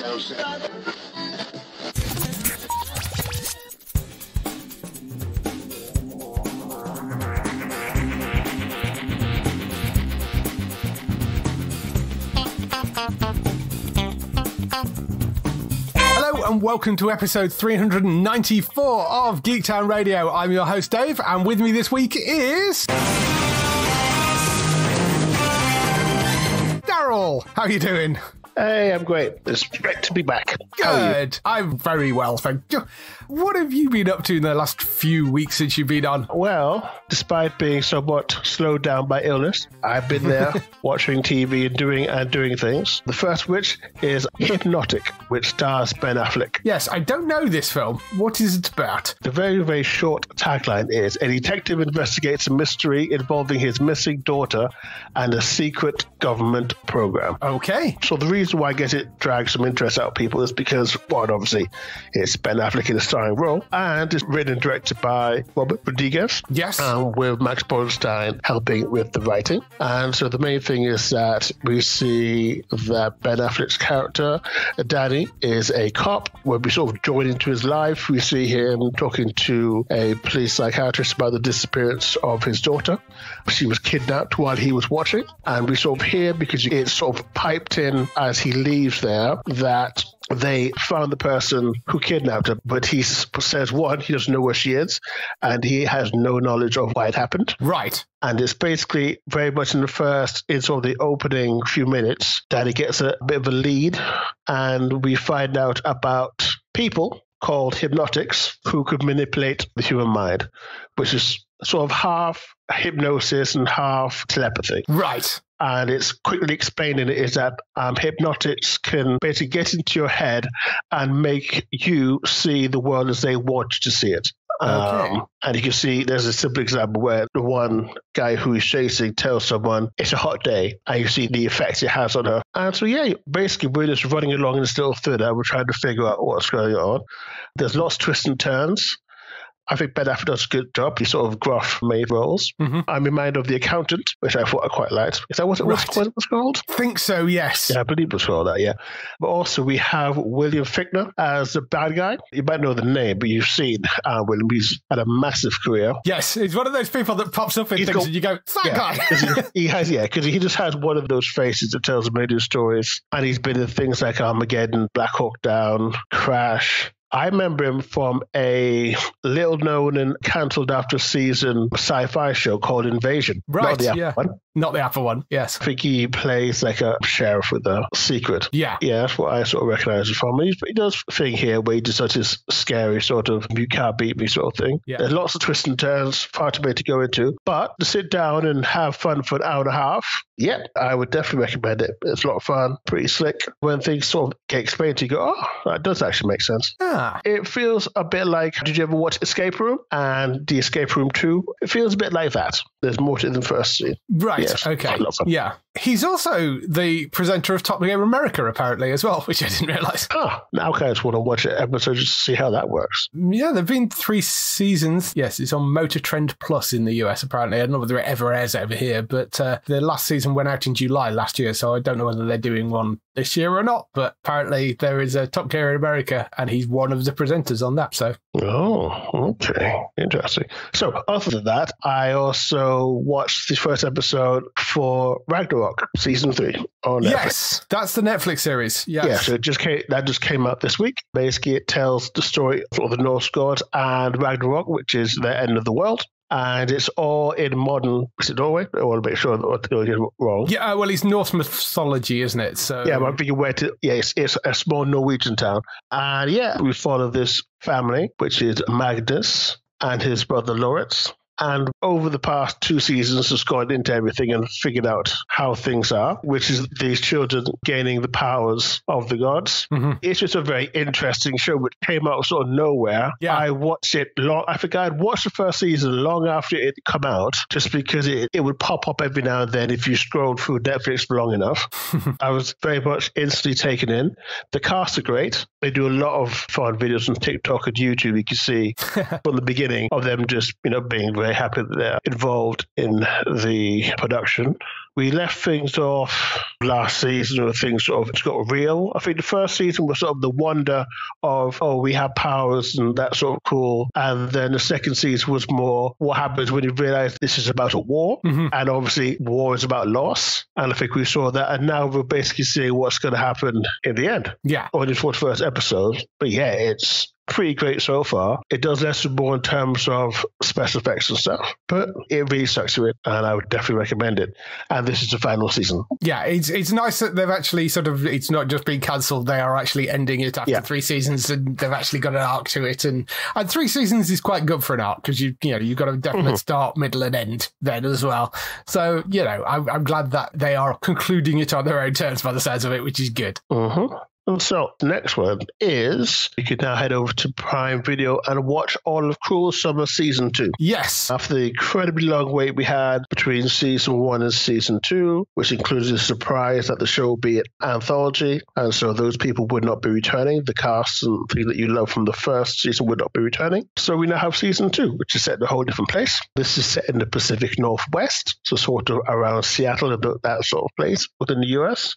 And welcome to episode 394 of Geektown Radio. I'm your host, Dave, and with me this week is... Darryl. How are you doing? Hey, I'm great. It's great to be back. Good. I'm very well, thank you. What have you been up to in the last few weeks since you've been on? Well, despite being somewhat slowed down by illness, I've been there watching TV and doing things. The first of which is Hypnotic, which stars Ben Affleck. Yes, I don't know this film. What is it about? The very, very short tagline is, a detective investigates a mystery involving his missing daughter and a secret government program. Okay. So the reason why I guess it drags some interest out of people is because, one, obviously, it's Ben Affleck in a starring role, and it's written and directed by Robert Rodriguez. Yes. With Max Bodenstein helping with the writing. And so the main thing is that we see that Ben Affleck's character, Danny, is a cop. When we sort of join into his life, we see him talking to a police psychiatrist about the disappearance of his daughter. She was kidnapped while he was watching. And we sort of hear, because it's sort of piped in as he leaves there, that they found the person who kidnapped her, but he says, one, he doesn't know where she is, and he has no knowledge of why it happened. Right. And it's basically very much in sort of the opening few minutes that he gets a bit of a lead, and we find out about people called hypnotics who could manipulate the human mind, which is sort of half hypnosis and half telepathy. Right. And it's quickly explaining it is that hypnotics can basically get into your head and make you see the world as they want you to see it. Okay. And you can see there's a simple example where the one guy who is chasing tells someone it's a hot day, and you see the effects it has on her. And so, yeah, basically we're just running along in a still theater. We're trying to figure out what's going on. There's lots of twists and turns. I think Ben Affleck does a good job. These sort of gruff made roles. Mm-hmm. I'm in mind of The Accountant, which I thought I quite liked. Is that what it was called? I think so, yes. Yeah, I believe it was called that, yeah. But also we have William Fichtner as the bad guy. You might know the name, but you've seen William. He's had a massive career. Yes, he's one of those people that pops up in things and you go, that guy. Because he just has one of those faces that tells a million stories. And he's been in things like Armageddon, Black Hawk Down, Crash. I remember him from a little-known and cancelled after season sci-fi show called Invasion. Right, Not the Apple one. Not the Apple one, yes. I think he plays like a sheriff with a secret. Yeah. Yeah, that's what I sort of recognize him from. He does a thing here where he does such a scary sort of you can't beat me sort of thing. Yeah. There's lots of twists and turns, far too many to go into. But to sit down and have fun for an hour and a half, yeah, I would definitely recommend it. It's a lot of fun, pretty slick. When things sort of get explained to you, go, oh, that does actually make sense. Ah. It feels a bit like, did you ever watch Escape Room? And The Escape Room 2? It feels a bit like that. There's more to it than first scene. Right, yes, okay. Yeah. He's also the presenter of Top Gear America, apparently, as well, which I didn't realise. Now I just want to watch an episode just to see how that works. Yeah, there have been 3 seasons. Yes, it's on Motor Trend Plus in the US, apparently. I don't know whether it ever airs over here, but the last season went out in July last year, so I don't know whether they're doing one this year or not, but apparently there is a Top Gear America, and he's one of the presenters on that, so. Oh, okay. Interesting. So, other than that, I also watched the first episode for Ragnarok, season 3 on Netflix. Yes, that's the Netflix series. Yes. Yeah, so that just came out this week. Basically, it tells the story of the Norse gods and Ragnarok, which is the end of the world. And it's all in modern, is it Norway? I want to make sure that what they're doing wrong. Yeah, well, it's Norse mythology, isn't it? So yeah, but I'm thinking it's a small Norwegian town. And yeah, we follow this family, which is Magnus and his brother Loritz. And over the past 2 seasons, has gone into everything and figured out how things are, which is these children gaining the powers of the gods. Mm-hmm. It's just a very interesting show, which came out sort of nowhere. Yeah. I watched it I think I'd watched the first season long after it come out, just because it would pop up every now and then if you scrolled through Netflix for long enough. I was very much instantly taken in. The cast are great. They do a lot of fun videos on TikTok and YouTube. You can see from the beginning of them just, being very happy that they're involved in the production. we left things off last season with things sort of got real. I think the first season was sort of the wonder of, oh, we have powers and that's sort of cool. And then the second season was more what happens when you realize this is about a war. And obviously war is about loss. And I think we saw that. And now we're basically seeing what's going to happen in the end. Yeah. Or in the first episode. But yeah, it's pretty great so far. It does less and more in terms of special effects and stuff, but it really sucks to it, and I would definitely recommend it. And this is the final season. Yeah, it's nice that they've actually sort of, it's not just been cancelled, they are actually ending it after 3 seasons, and they've actually got an arc to it. And 3 seasons is quite good for an arc, because you've got a definite start, middle, and end then as well. So, I'm glad that they are concluding it on their own terms by the sounds of it, which is good. And so the next one is you can now head over to Prime Video and watch all of Cruel Summer Season 2. Yes. After the incredibly long wait we had between Season 1 and Season 2, which included a surprise that the show would be an anthology, and so those people would not be returning. The cast and things that you love from the first season would not be returning. So we now have Season 2, which is set in a whole different place. This is set in the Pacific Northwest, so sort of around Seattle and that sort of place within the US.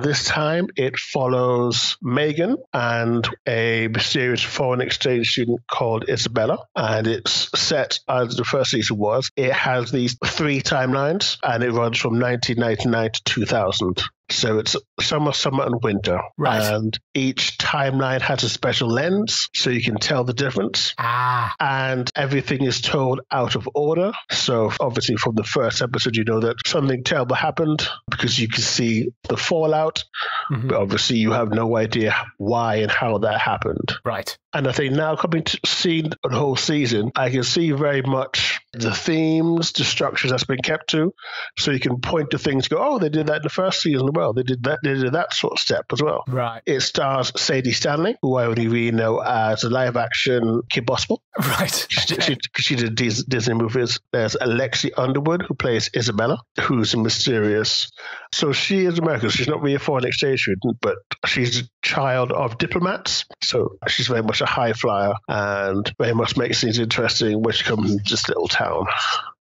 This time it follows Megan and a mysterious foreign exchange student called Isabella. And it's set, as the first season was, it has these 3 timelines, and it runs from 1999 to 2000. So it's summer, and winter. Right. And each timeline has a special lens, so you can tell the difference. And everything is told out of order. So obviously from the first episode, you know that something terrible happened because you can see the fallout. But obviously you have no idea why and how that happened. Right. And I think now coming to see the whole season, I can see very much the themes, the structures that's been kept to. So you can point to things, go, oh, they did that in the first season as well. They did that sort of step as well. Right. It stars Sadie Stanley, who I only really know as a live-action Kim Possible. Right. She did Disney movies. There's Alexi Underwood, who plays Isabella, who's mysterious. So she is American. She's not really a foreign exchange student, but she's a child of diplomats. So she's very much a high flyer and very much makes things interesting when she comes from this little town.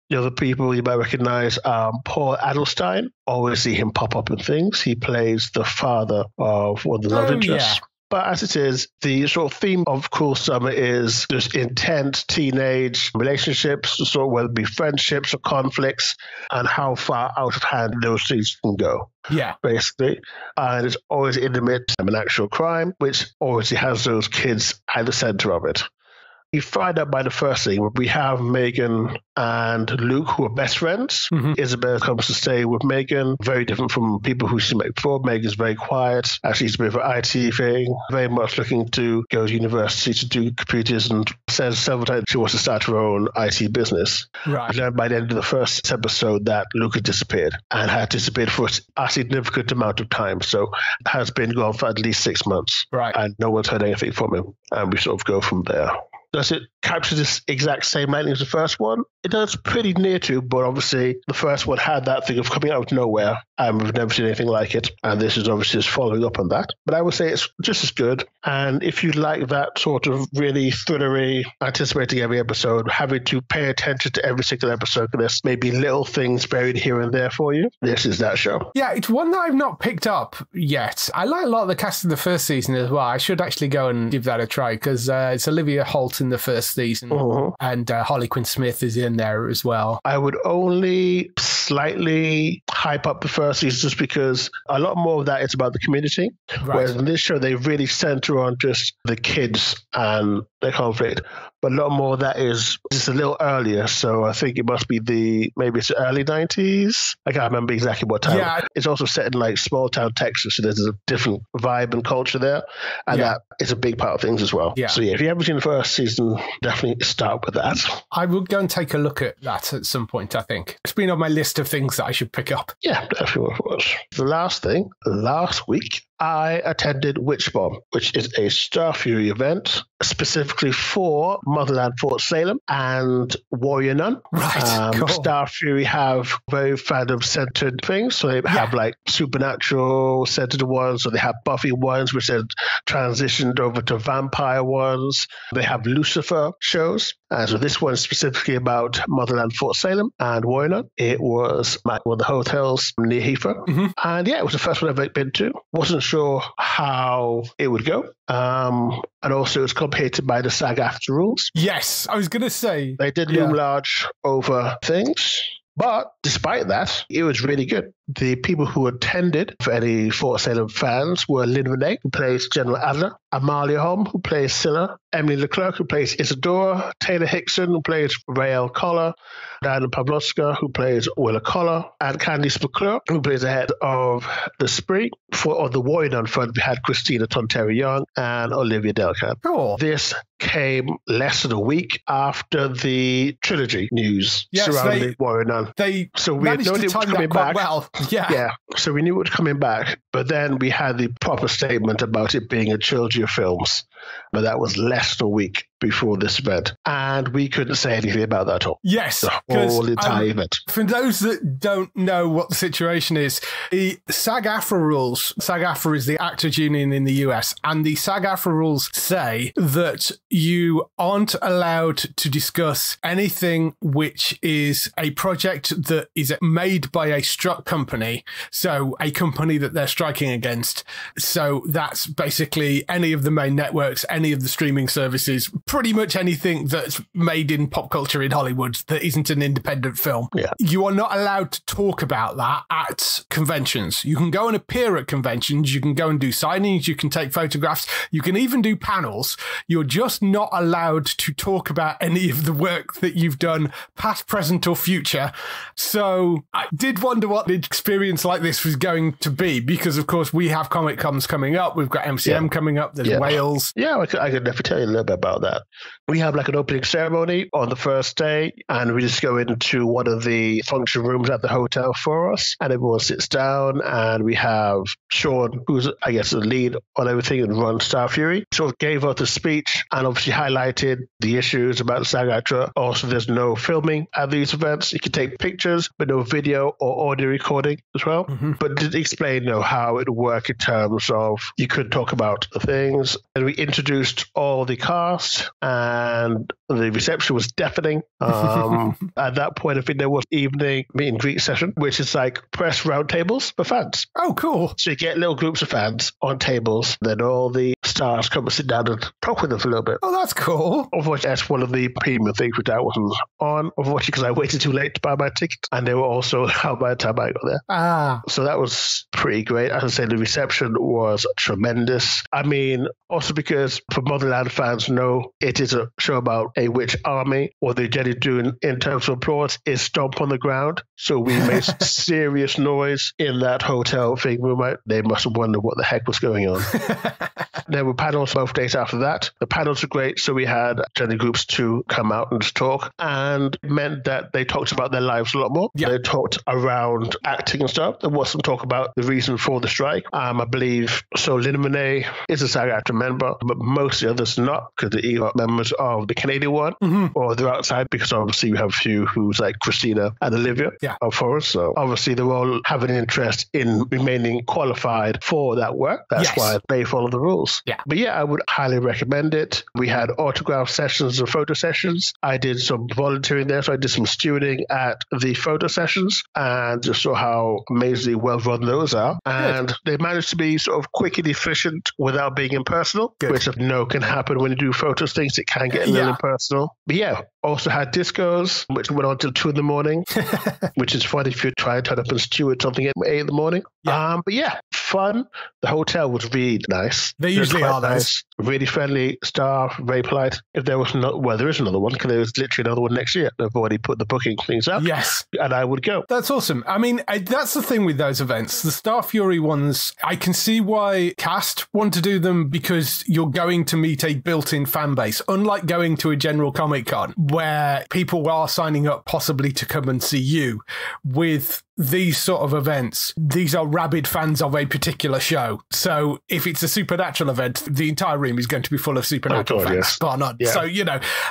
The other people you might recognize are Paul Adelstein. Always see him pop up in things. He plays the father of one of the love interests. Yeah. But as it is, the sort of theme of Cruel Summer is just intense teenage relationships, sort of whether it be friendships or conflicts, and how far out of hand those things can go. Yeah. Basically. And it's always intimate and an actual crime, which always has those kids at the center of it. You find out by the first scene where we have Megan and Luke, who are best friends. Isabel comes to stay with Megan, very different from people who she's met before. Megan's very quiet. Actually, it's a bit of an IT thing, very much looking to go to university to do computers, and says several times she wants to start her own IT business. Right. And then by the end of the first episode that Luke had disappeared, and had disappeared for a significant amount of time. So has been gone for at least 6 months. Right. And no one's heard anything from him. And we sort of go from there. Does it capture this exact same lightning as the first one? It does pretty near to, but obviously the first one had that thing of coming out of nowhere, and we've never seen anything like it. And this is obviously just following up on that. But I would say it's just as good. And if you like that sort of really thrillery, anticipating every episode, having to pay attention to every single episode, there's maybe little things buried here and there for you, this is that show. Yeah, it's one that I've not picked up yet. I like a lot of the cast in the first season as well. I should actually go and give that a try, because it's Olivia Holt in the first season, and Harley Quinn Smith is in there as well. I would only slightly hype up the first season just because a lot more of that is about the community. Right. Whereas in this show, they really center on just the kids and their conflict. But a lot more of that is just a little earlier. So I think it must be maybe it's the early 90s. I can't remember exactly what time. Yeah. It's also set in like small town Texas. So there's a different vibe and culture there. And that is a big part of things as well. Yeah. So yeah, if you haven't seen the first season, definitely start with that. I will go and take a look at that at some point, I think. It's been on my list of things that I should pick up. Yeah, definitely was. The last thing, last week, I attended Witchbomb, which is a Starfury event specifically for Motherland, Fort Salem, and Warrior Nun. Right, cool. Starfury have very fandom-centered things. So they have like supernatural-centered ones, or they have Buffy ones, which are transitioned over to vampire ones. They have Lucifer shows. So this one specifically about Motherland, Fort Salem and Warrior Nun. It was at one of the hotels near Heathrow. And yeah, it was the first one I've ever been to. Wasn't sure how it would go. And also it was complicated by the SAG-AFTRA rules. Yes, I was going to say. They did loom large over things. But despite that, it was really good. The people who attended, for any Fort Salem fans, were Lynn Renee, who plays General Adler, Amalia Holm, who plays Scylla, Emily Leclerc, who plays Isadora, Taylor Hickson, who plays Rael Collar, Diana Pavlovska, who plays Willa Collar, and Candice McClure, who plays the head of the Spree. For the Warrior Nun front, we had Christina Tonteri-Young and Olivia Delcan. Cool. This came less than a week after the trilogy news surrounding Warrior Nun. So we managed to time that quite well. Yeah. So we knew it was coming back, but then we had the proper statement about it being a trilogy of films. But that was less than a week before this event. And we couldn't say anything about that at all. Yes. The whole entire event. For those that don't know what the situation is, the SAG-AFTRA rules, SAG-AFTRA is the Actors Union in the US, and the SAG-AFTRA rules say that you aren't allowed to discuss anything which is a project that is made by a struck company, so a company that they're striking against. So that's basically any of the main networks, any of the streaming services, pretty much anything that's made in pop culture in Hollywood that isn't an independent film. Yeah. You are not allowed to talk about that at conventions. You can go and appear at conventions, you can go and do signings, you can take photographs, you can even do panels. You're just not allowed to talk about any of the work that you've done, past, present, or future. So I did wonder what the experience like this was going to be, because of course we have Comic Cons coming up, we've got MCM coming up, there's Wales. Yeah, I could definitely tell you a little bit about that. We have like an opening ceremony on the first day, and we just go into one of the function rooms at the hotel for us, and everyone sits down, and we have Sean, who's, I guess, the lead on everything and runs Starfury, sort of gave us a speech and obviously highlighted the issues about SAG-AFTRA. Also, there's no filming at these events. You can take pictures, but no video or audio recording as well. But did explain, how it would work in terms of you could talk about the things. And we introduced all the cast, and the reception was deafening. At that point, I think there was evening meet and greet session, which is like press roundtables for fans. Oh, cool. So you get little groups of fans on tables, then all the stars come and sit down and talk with them for a little bit. Oh, that's cool. Unfortunately, that's one of the premium things which I wasn't on, unfortunately, because I waited too late to buy my ticket, and they were also out by the time I got there. So that was pretty great. As I said, the reception was tremendous. I mean, also because for Motherland fans know it is a show about a witch army. What they generally do in terms of applause is stomp on the ground. So we made serious noise in that hotel thing. They must have wondered what the heck was going on. There were panels both days after that. The panels were great. So we had generally groups to come out and just talk, and it meant that they talked about their lives a lot more. They talked around acting and stuff. There was some talk about the reason for the strike. I believe, so Lynn Renee is a SAG-AFTRA member, but most of the others not, because they're either members of the Canadian one or they're outside, because obviously we have a few who's like Christina and Olivia for us. So obviously they're all having an interest in remaining qualified for that work. That's why they follow the rules. But yeah, I would highly recommend it. We had autograph sessions and photo sessions. I did some volunteering there, so I did some stewarding at the photo sessions and just saw how amazingly well run those are. And they managed to be sort of quick and efficient without being impersonal, which I know can happen when you do photos things. It can get a little impersonal. But yeah, also had discos, which went on till 2 in the morning, which is fun if you try and turn up and steward something at 8 in the morning. But yeah, fun. The hotel was really nice. They usually are nice. Really friendly staff, very polite. If there was there is another one, because there was literally another one next year. They've already put the booking things up. Yes. And I would go. That's awesome. I mean, that's the thing with those events. The Starfury ones, I can see why cast want to do them, because you're going to meet a built-in fan base, unlike going to a general Comic Con where people are signing up possibly to come and see you. With these sort of events, these are rabid fans of a particular show. So if it's a supernatural event, the entire room is going to be full of supernatural fans. Yes. Bar none. Yeah. So,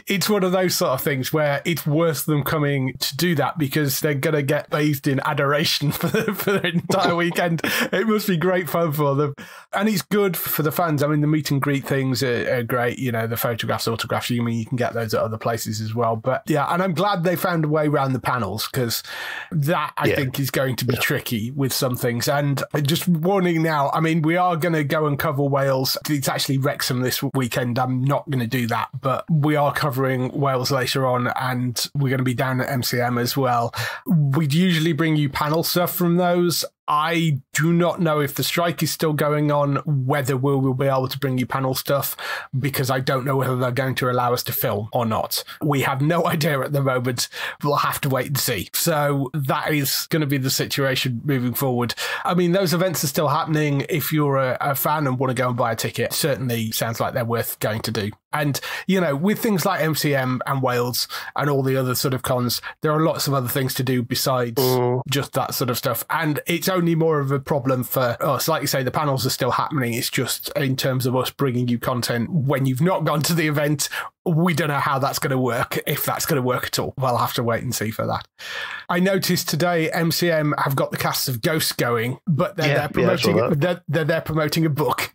it's one of those sort of things where it's worth them coming to do that because they're going to get bathed in adoration for the entire weekend. It must be great fun for them. And it's good for the fans. I mean, the meet and greet things are great. The photographs, autographs, you can get those at other places as well. But yeah, and I'm glad they found a way around the panels because that I think is going to be tricky with some things. And just warning now, I mean, we are going to go and cover Wales. It's actually Wrexham this weekend. I'm not going to do that, but we are covering Wales later on and we're going to be down at MCM as well. We'd usually bring you panel stuff from those. I do not know if the strike is still going on, whether we'll be able to bring you panel stuff, because I don't know whether they're going to allow us to film or not. We have no idea at the moment. We'll have to wait and see. So that is going to be the situation moving forward. I mean, those events are still happening. If you're a fan and want to go and buy a ticket, certainly sounds like they're worth going to do. And, with things like MCM and Wales and all the other sort of cons, there are lots of other things to do besides just that sort of stuff. And it's only more of a problem for us. Like you say, the panels are still happening. It's just in terms of us bringing you content when you've not gone to the event. We don't know how that's going to work, if that's going to work at all. We'll have to wait and see for that. I noticed today MCM have got the cast of Ghosts going, but they're they're promoting a book.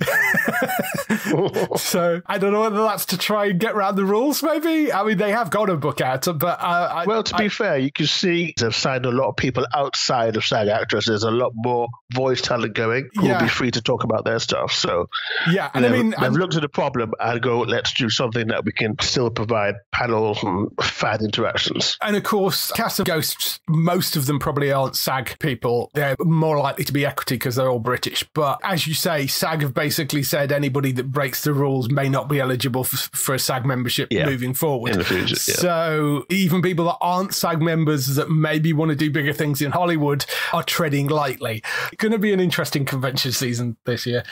So I don't know whether that's to try and get around the rules, maybe. I mean, they have got a book out, but to be fair, you can see they've signed a lot of people outside of SAG actors. There's a lot more voice talent going who will be free to talk about their stuff. So and they've looked at the problem and go, let's do something that we can still provide panels and fan interactions. And of course, cast of Ghosts, most of them probably aren't SAG people. They're more likely to be equity because they're all British. But as you say, SAG have basically said anybody that breaks the rules may not be eligible for a SAG membership moving forward. In the future, So even people that aren't SAG members that maybe want to do bigger things in Hollywood are treading lightly. It's going to be an interesting convention season this year.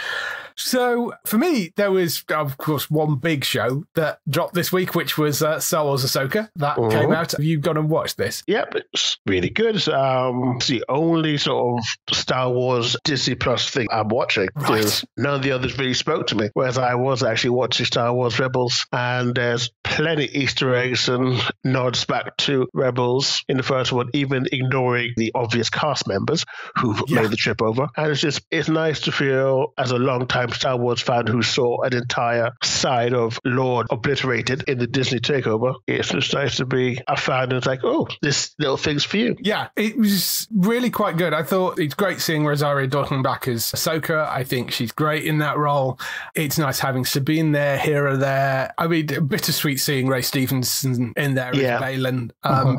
So for me, there was, of course, one big show that dropped this week, which was Star Wars Ahsoka. That came out. Have you gone and watched this? Yep, it's really good. It's the only sort of Star Wars Disney Plus thing I'm watching. Because none of the others really spoke to me, whereas I was actually watching Star Wars Rebels, and there's plenty Easter eggs and nods back to Rebels in the first one, even ignoring the obvious cast members who've made the trip over. And it's nice to feel, as a long-time Star Wars fan who saw an entire side of Lord obliterated in the Disney takeover, it's just nice to be a fan and it's like, oh, this little thing's for you. Yeah, it was really quite good. I thought it's great seeing Rosario Dawson back as Ahsoka. I think she's great in that role. It's nice having Sabine there, Hera there. I mean, bittersweet seeing Ray Stevenson in there as Balin.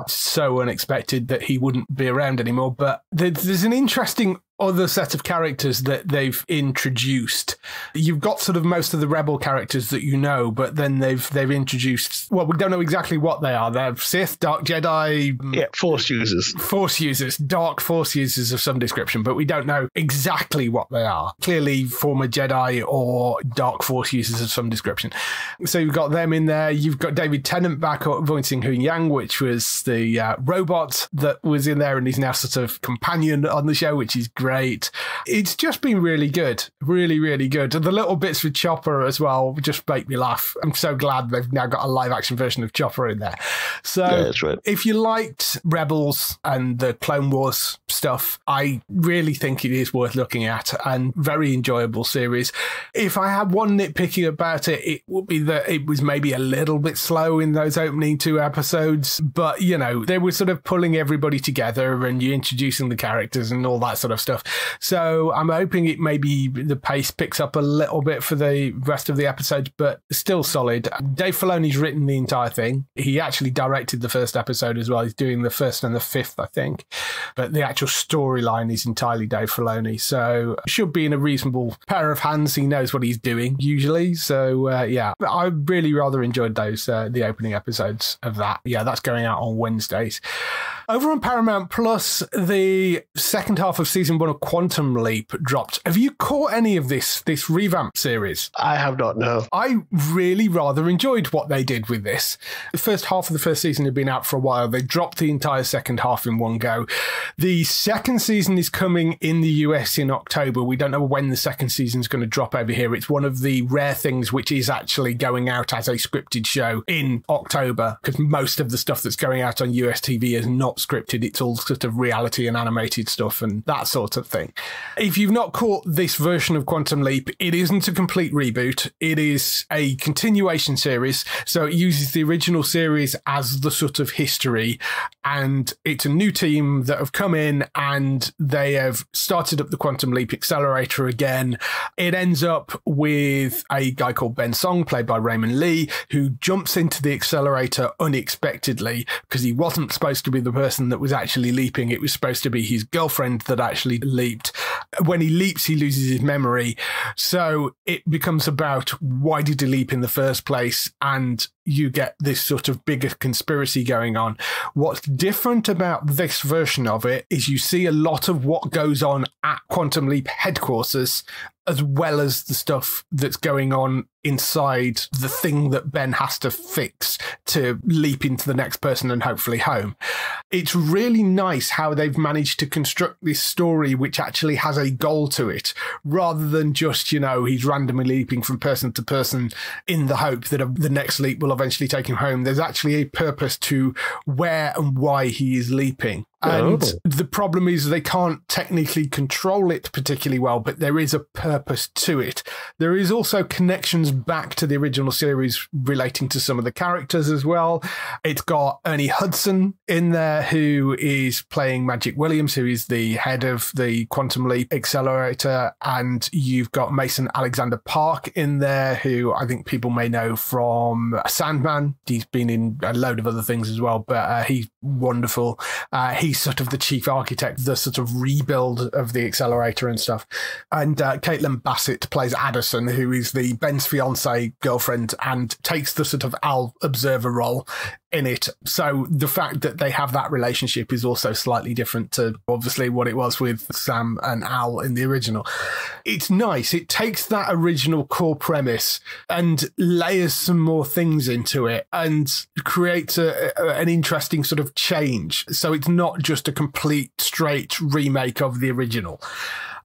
So unexpected that he wouldn't be around anymore. But there's an interesting other set of characters that they've introduced. You've got sort of most of the Rebel characters that you know, but then they've introduced, well, we don't know exactly what they are. They're Sith, Dark Jedi. Yeah, Force users, Dark Force users of some description, but we don't know exactly what they are. Clearly former Jedi or Dark Force users of some description. So you've got them in there. You've got David Tennant back voicing Hun Yang, which was the robot that was in there, and he's now sort of companion on the show, which is great. It's just been really good. Really, really good. And the little bits with Chopper as well just make me laugh. I'm so glad they've now got a live action version of Chopper in there. So that's right. If you liked Rebels and the Clone Wars stuff, I really think it is worth looking at and very enjoyable series. If I had one nitpicky about it, it would be that it was maybe a little bit slow in those opening 2 episodes, but they were sort of pulling everybody together and you introducing the characters and all that sort of stuff. So I'm hoping it maybe the pace picks up a little bit for the rest of the episodes, but still solid. Dave Filoni's written the entire thing. He actually directed the first episode as well. He's doing the first and the 5th, I think. But the actual storyline is entirely Dave Filoni. So should be in a reasonable pair of hands. He knows what he's doing usually. So I really rather enjoyed those, the opening episodes of that. Yeah, that's going out on Wednesdays. Over on Paramount Plus, the second half of season 1 one of Quantum Leap dropped. Have you caught any of this revamp series? I have not, no. I really rather enjoyed what they did with this. The first half of the first season had been out for a while. They dropped the entire second half in one go. The second season is coming in the US in October. We don't know when the second season is going to drop over here. It's one of the rare things which is actually going out as a scripted show in October, because most of the stuff that's going out on US TV is not scripted. It's all sort of reality and animated stuff and that sort of thing. If you've not caught this version of Quantum Leap, it isn't a complete reboot. It is a continuation series. So it uses the original series as the sort of history, and it's a new team that have come in and they have started up the Quantum Leap Accelerator again. It ends up with a guy called Ben Song, played by Raymond Lee, who jumps into the accelerator unexpectedly because he wasn't supposed to be the person that was actually leaping. It was supposed to be his girlfriend that actually leaped. When he leaps, he loses his memory. So it becomes about why did he leap in the first place? And you get this sort of bigger conspiracy going on. What's different about this version of it is you see a lot of what goes on at Quantum Leap headquarters, as well as the stuff that's going on inside the thing that Ben has to fix to leap into the next person and hopefully home. It's really nice how they've managed to construct this story which actually has a goal to it, rather than just, you know, he's randomly leaping from person to person in the hope that the next leap will eventually take him home. There's actually a purpose to where and why he is leaping. And the problem is they can't technically control it particularly well, but there is a purpose to it. There is also connections back to the original series relating to some of the characters as well. It's got Ernie Hudson in there, who is playing Magic Williams, who is the head of the Quantum Leap Accelerator. And you've got Mason Alexander Park in there, who I think people may know from Sandman. He's been in a load of other things as well, but he's wonderful. He's sort of the chief architect, the sort of rebuild of the accelerator and stuff. And Caitlin Bassett plays Addison, who is the Ben's fiance girlfriend and takes the sort of Al observer role in it. So the fact that they have that relationship is also slightly different to obviously what it was with Sam and Al in the original. It's nice. It takes that original core premise and layers some more things into it and creates an interesting sort of change. So it's not just a complete straight remake of the original.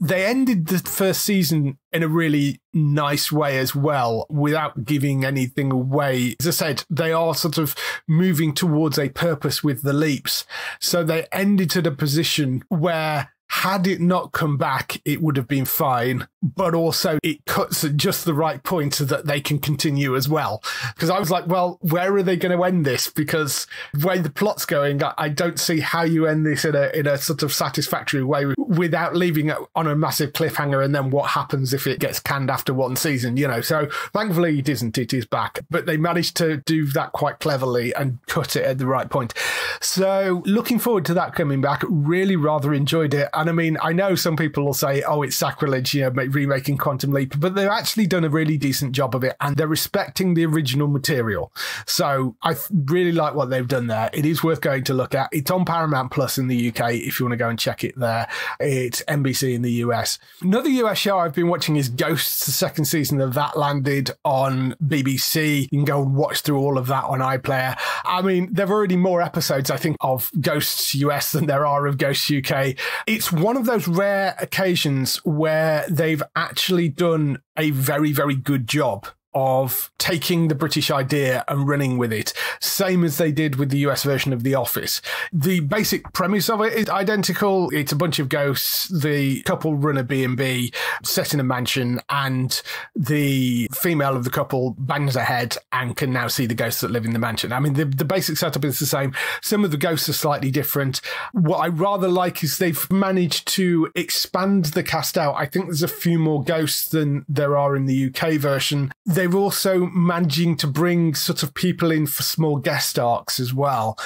They ended the first season in a really nice way as well, without giving anything away. As I said, they are sort of moving towards a purpose with the leaps. So they ended at a position where, had it not come back, it would have been fine. But also it cuts at just the right point so that they can continue as well. Because I was like, well, where are they going to end this? Because the way the plot's going, I don't see how you end this in a sort of satisfactory way without leaving it on a massive cliffhanger. And then what happens if it gets canned after one season, you know? So thankfully it isn't. It is back. But they managed to do that quite cleverly and cut it at the right point. So looking forward to that coming back. Really rather enjoyed it. And I mean, I know some people will say, oh, it's sacrilege, you know, remaking Quantum Leap, but they've actually done a really decent job of it and they're respecting the original material. So I really like what they've done there. It is worth going to look at. It's on Paramount Plus in the UK if you want to go and check it there. It's NBC in the US. Another US show I've been watching is Ghosts. The second season of that landed on BBC. You can go and watch through all of that on iPlayer. I mean, there are already more episodes, I think, of Ghosts US than there are of Ghosts UK. It's one of those rare occasions where they've actually done a very, very good job of taking the British idea and running with it, same as they did with the US version of The Office. The basic premise of it is identical. It's a bunch of ghosts. The couple run a B&B set in a mansion, and the female of the couple bangs her head and can now see the ghosts that live in the mansion. I mean, the basic setup is the same. Some of the ghosts are slightly different. What I rather like is they've managed to expand the cast out. I think there's a few more ghosts than there are in the UK version. They're also managing to bring sort of people in for small guest arcs as well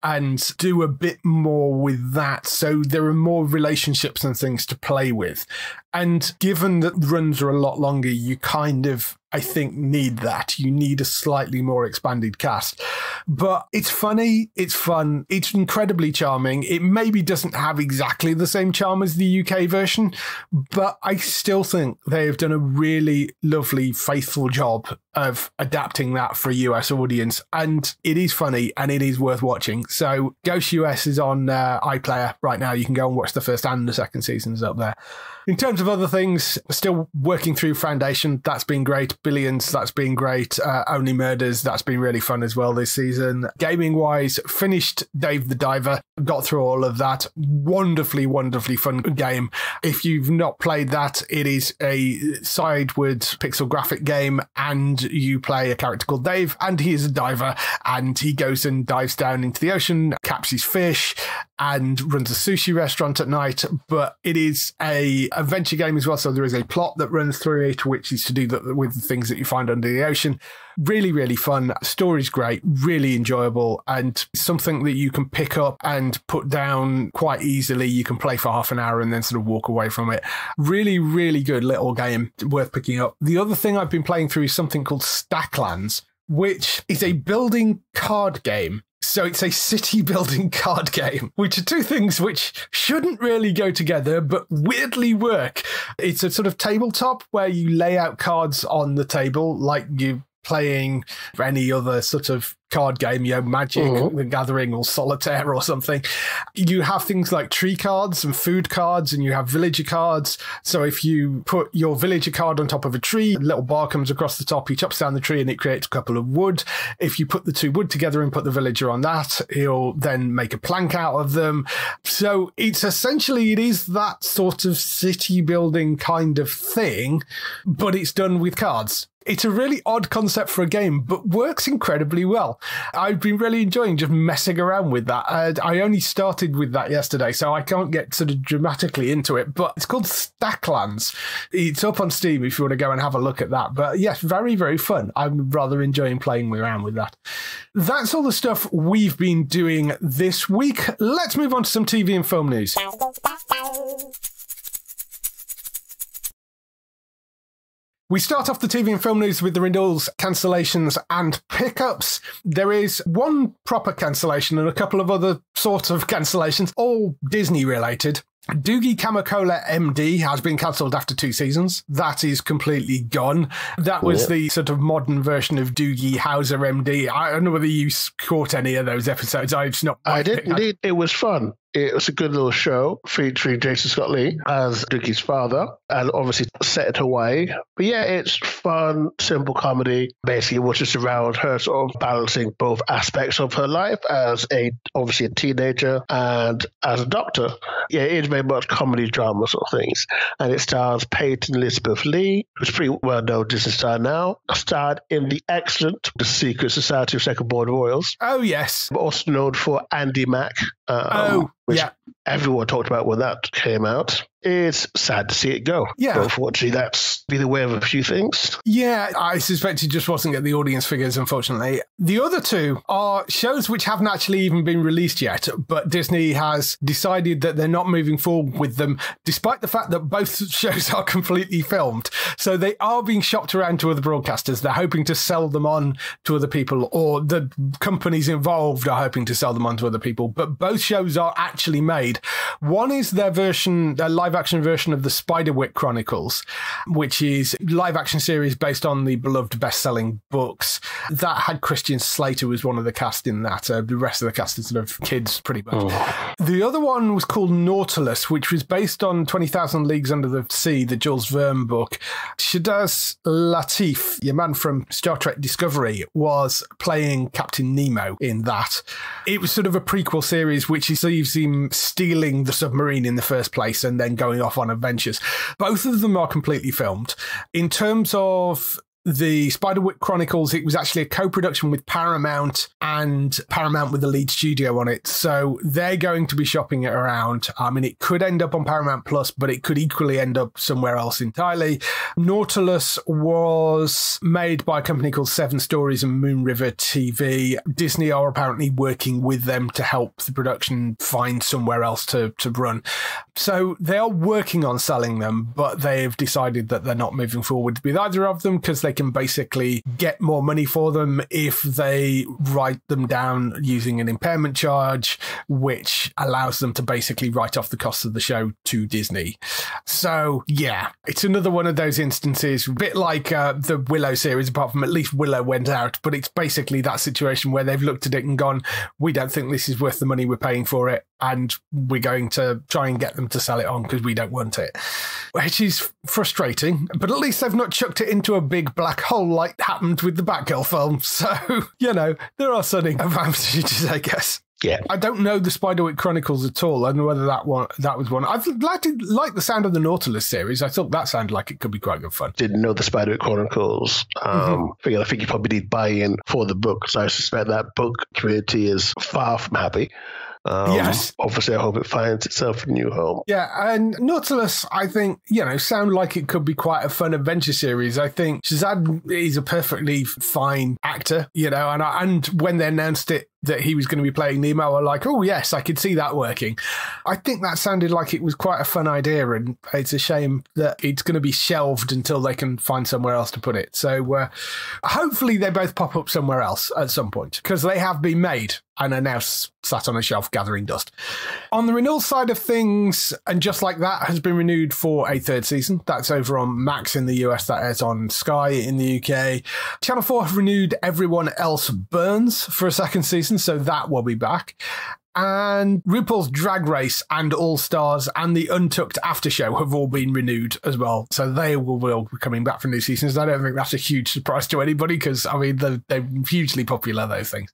and do a bit more with that. So there are more relationships and things to play with. And given that runs are a lot longer, you kind of, I think, need that. You need a slightly more expanded cast. But it's funny, it's fun, it's incredibly charming. It maybe doesn't have exactly the same charm as the UK version, but I still think they've done a really lovely, faithful job of adapting that for a US audience. And it is funny and it is worth watching. So Ghost US is on iPlayer right now. You can go and watch the first and the second seasons up there. In terms of other things, still working through Foundation. That's been great. Billions, that's been great. Only Murders, that's been really fun as well this season. Gaming-wise, finished Dave the Diver. Got through all of that. Wonderfully, wonderfully fun game. If you've not played that, it is a sideward pixel graphic game, and you play a character called Dave, and he is a diver, and he goes and dives down into the ocean, catches fish, and runs a sushi restaurant at night. But it is a adventure game as well, so there is a plot that runs through it, which is to do with the things that you find under the ocean. Really, really fun. Story's great, really enjoyable, and something that you can pick up and put down quite easily. You can play for half an hour and then sort of walk away from it. Really, really good little game, worth picking up. The other thing I've been playing through is something called Stacklands, which is a building card game. So it's a city building card game, which are two things which shouldn't really go together, but weirdly work. It's a sort of tabletop where you lay out cards on the table like you playing any other sort of card game, you know, Magic, the Gathering, or Solitaire or something. You have things like tree cards and food cards, and you have villager cards. So if you put your villager card on top of a tree, a little bar comes across the top, he chops down the tree and it creates a couple of wood. If you put the two wood together and put the villager on that, he'll then make a plank out of them. So it's essentially, it is that sort of city building kind of thing, but it's done with cards. It's a really odd concept for a game, but works incredibly well. I've been really enjoying just messing around with that. I only started with that yesterday, so I can't get sort of dramatically into it, but it's called Stacklands. It's up on Steam if you want to go and have a look at that. But yes, very, very fun. I'm rather enjoying playing around with that. That's all the stuff we've been doing this week. Let's move on to some TV and film news. We start off the TV and film news with the renewals, cancellations and pickups. There is one proper cancellation and a couple of other sorts of cancellations, all Disney related. Doogie Kamekola MD has been cancelled after 2 seasons. That is completely gone. That was the sort of modern version of Doogie Howser MD. I don't know whether you caught any of those episodes. I did indeed. It was fun. It was a good little show featuring Jason Scott Lee as Doogie's father, and obviously set it away. But yeah, it's fun, simple comedy. Basically, it was just around her sort of balancing both aspects of her life as obviously a teenager and as a doctor. Yeah, it is very much comedy drama sort of things. And it stars Peyton Elizabeth Lee, who's pretty well known Disney star now. Starred in the excellent The Secret Society of Second Born Royals. Oh, yes. Also known for Andy Mack. Which everyone talked about when that came out. It's sad to see it go. Yeah. But unfortunately, that's been the way of a few things. Yeah, I suspect it just wasn't at the audience figures, unfortunately. The other two are shows which haven't actually even been released yet, but Disney has decided that they're not moving forward with them, despite the fact that both shows are completely filmed. So they are being shopped around to other broadcasters. They're hoping to sell them on to other people, or the companies involved are hoping to sell them on to other people. But both shows are actually made. One is their live-action version of the Spiderwick Chronicles, which is a live-action series based on the beloved best-selling books. That had Christian Slater was one of the cast in that. The rest of the cast is sort of kids, pretty much. The other one was called Nautilus, which was based on 20,000 Leagues Under the Sea, the Jules Verne book. Shahbaz Latif, your man from Star Trek Discovery, was playing Captain Nemo in that. It was sort of a prequel series, which sees him stealing the submarine in the first place and then going off on adventures. Both of them are completely filmed. In terms of the Spiderwick Chronicles, it was actually a co-production with Paramount, and Paramount with the lead studio on it. So they're going to be shopping it around. I mean, it could end up on Paramount Plus, but it could equally end up somewhere else entirely. Nautilus was made by a company called Seven Stories and Moon River TV. Disney are apparently working with them to help the production find somewhere else to run. So they are working on selling them, but they've decided that they're not moving forward with either of them because they can basically get more money for them if they write them down using an impairment charge, which allows them to basically write off the cost of the show to Disney. So, yeah, it's another one of those instances, a bit like the Willow series, apart from at least Willow went out, but it's basically that situation where they've looked at it and gone, we don't think this is worth the money we're paying for it, and we're going to try and get them to sell it on because we don't want it. Which is frustrating, but at least they've not chucked it into a big black hole like happened with the Batgirl film. So, you know, there are some advantages, I guess. Yeah. I don't know the Spiderwick Chronicles at all. I don't know whether that was one. I've liked the sound of the Nautilus series. I thought that sounded like it could be quite good fun. Didn't know the Spiderwick Chronicles. I think you probably need buy-in for the book, so I suspect that book community is far from happy. Yes. Obviously, I hope it finds itself a new home. Yeah, and Nautilus, I think, sound like it could be quite a fun adventure series. I think Shazad is a perfectly fine actor, and when they announced it, that he was going to be playing Nemo, I was like, oh, yes, I could see that working. I think that sounded like it was quite a fun idea, and it's a shame that it's going to be shelved until they can find somewhere else to put it. So hopefully they both pop up somewhere else at some point, because they have been made and are now sat on a shelf gathering dust. On the renewal side of things, and Just Like That has been renewed for a third season. That's over on Max in the US, that is on Sky in the UK. Channel 4 have renewed Everyone Else Burns for a second season, so that will be back. And RuPaul's Drag Race and All Stars and the Untucked After Show have all been renewed as well. So they will be coming back for new seasons. I don't think that's a huge surprise to anybody because, they're hugely popular, those things.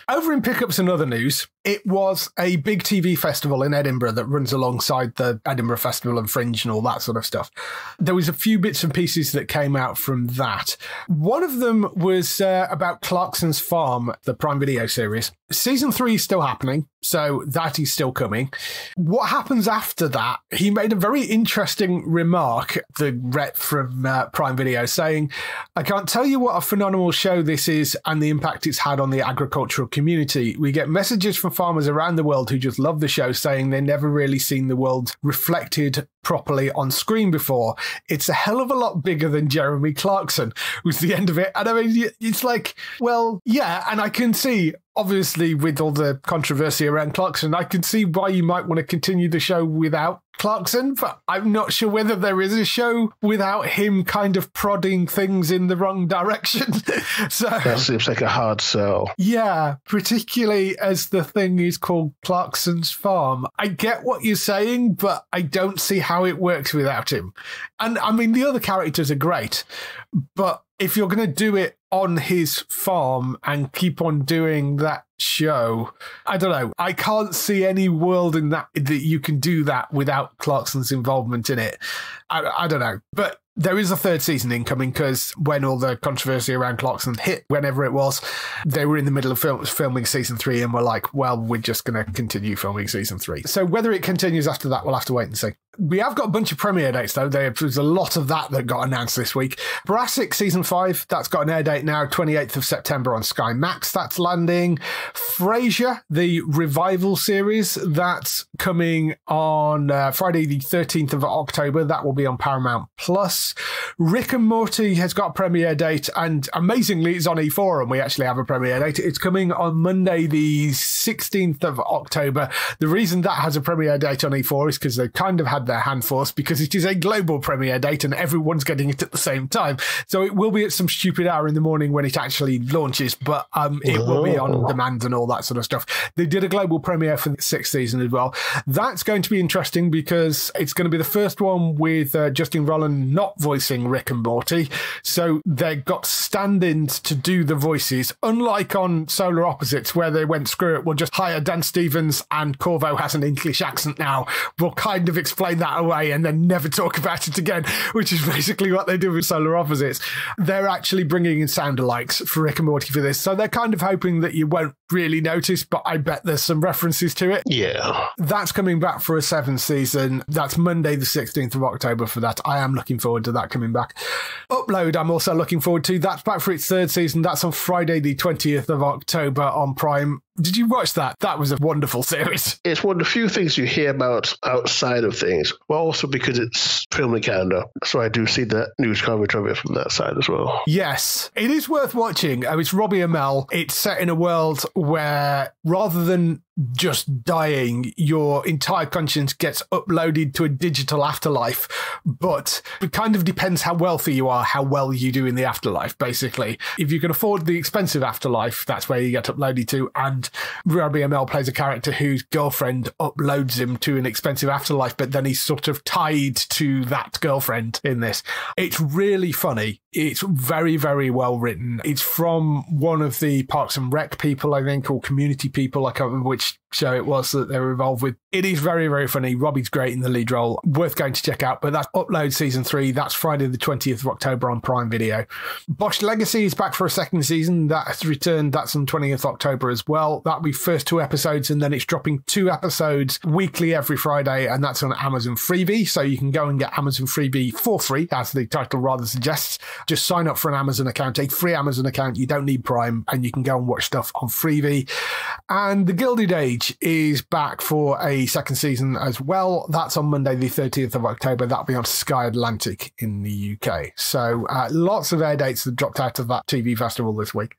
Over in pickups and other news, it was a big TV festival in Edinburgh that runs alongside the Edinburgh Festival and Fringe and all that sort of stuff. There was a few bits and pieces that came out from that. One of them was about Clarkson's Farm, the Prime Video series. Season 3 is still happening, so that is still coming. What happens after that? He made a very interesting remark, the rep from Prime Video, saying, I can't tell you what a phenomenal show this is and the impact it's had on the agricultural community. We get messages from farmers around the world who just love the show, saying they've never really seen the world reflected properly on screen before. It's a hell of a lot bigger than Jeremy Clarkson, was the end of it. And it's like, well, yeah, and I can see, obviously, with all the controversy around Clarkson, I can see why you might want to continue the show without Clarkson, but I'm not sure whether there is a show without him kind of prodding things in the wrong direction. So that seems like a hard sell. Yeah, particularly as the thing is called Clarkson's Farm. I get what you're saying, but I don't see how it works without him. And the other characters are great, but if you're going to do it on his farm and keep on doing that show, I don't know. I can't see any world in that you can do that without Clarkson's involvement in it. I don't know. But there is a third season incoming because when all the controversy around Clarkson hit, whenever it was, they were in the middle of filming season 3 and were like, well, we're just going to continue filming season 3. So whether it continues after that, we'll have to wait and see. We have got a bunch of premiere dates, though. There's a lot of that got announced this week. Brassic Season 5, that's got an air date now, 28th of September on Sky Max. That's landing. Frasier, the revival series, that's coming on Friday the 13th of October. That will be on Paramount Plus. Rick and Morty has got a premiere date, and amazingly, it's on E4, and we actually have a premiere date. It's coming on Monday the 16th of October. The reason that has a premiere date on E4 is because they kind of had their hand forced because it is a global premiere date and everyone's getting it at the same time. So it will be at some stupid hour in the morning when it actually launches, but it will be on demand and all that sort of stuff. They did a global premiere for the 6th season as well. That's going to be interesting because it's going to be the first one with Justin Roiland not voicing Rick and Morty. So they've got stand-ins to do the voices, unlike on Solar Opposites where they went, screw it, we'll just hire Dan Stevens and Corvo has an English accent now. We'll kind of explain that away and then never talk about it again, which is basically what they do with Solar Opposites. They're actually bringing in sound-alikes for Rick and Morty for this, so they're kind of hoping that you won't really notice, but I bet there's some references to it. Yeah. That's coming back for a 7th season. That's Monday the 16th of October for that. I am looking forward to that coming back. Upload, I'm also looking forward to. That's back for its 3rd season. That's on Friday the 20th of October on Prime. Did you watch that? That was a wonderful series. It's one of the few things you hear about outside of things. Well, also because it's filmed in Canada. So I do see that news coverage of it from that side as well. Yes, it is worth watching. It's Robbie Amell. It's set in a world where rather than just dying, your entire conscience gets uploaded to a digital afterlife. But it kind of depends how wealthy you are, how well you do in the afterlife, basically. If you can afford the expensive afterlife, that's where you get uploaded to. And Robbie Amell plays a character whose girlfriend uploads him to an expensive afterlife, but then he's sort of tied to that girlfriend in this. It's really funny. It's very, very well written. It's from one of the Parks and Rec people, I think, or community people. I can't remember which show it was that they were involved with. It is very, very funny. Robbie's great in the lead role. Worth going to check out. But that's Upload Season 3. That's Friday the 20th of October on Prime Video. Bosch Legacy is back for a second season. That has returned. That's on 20th October as well. That'll be first 2 episodes, and then it's dropping 2 episodes weekly every Friday, and that's on Amazon Freebie. So you can go and get Amazon Freebie for free, as the title rather suggests. Just sign up for an Amazon account, a free Amazon account. You don't need Prime, and you can go and watch stuff on Freebie. And The Gilded Age is back for a second season as well. That's on Monday, the 30th of October. That'll be on Sky Atlantic in the UK. So lots of air dates that dropped out of that TV festival this week.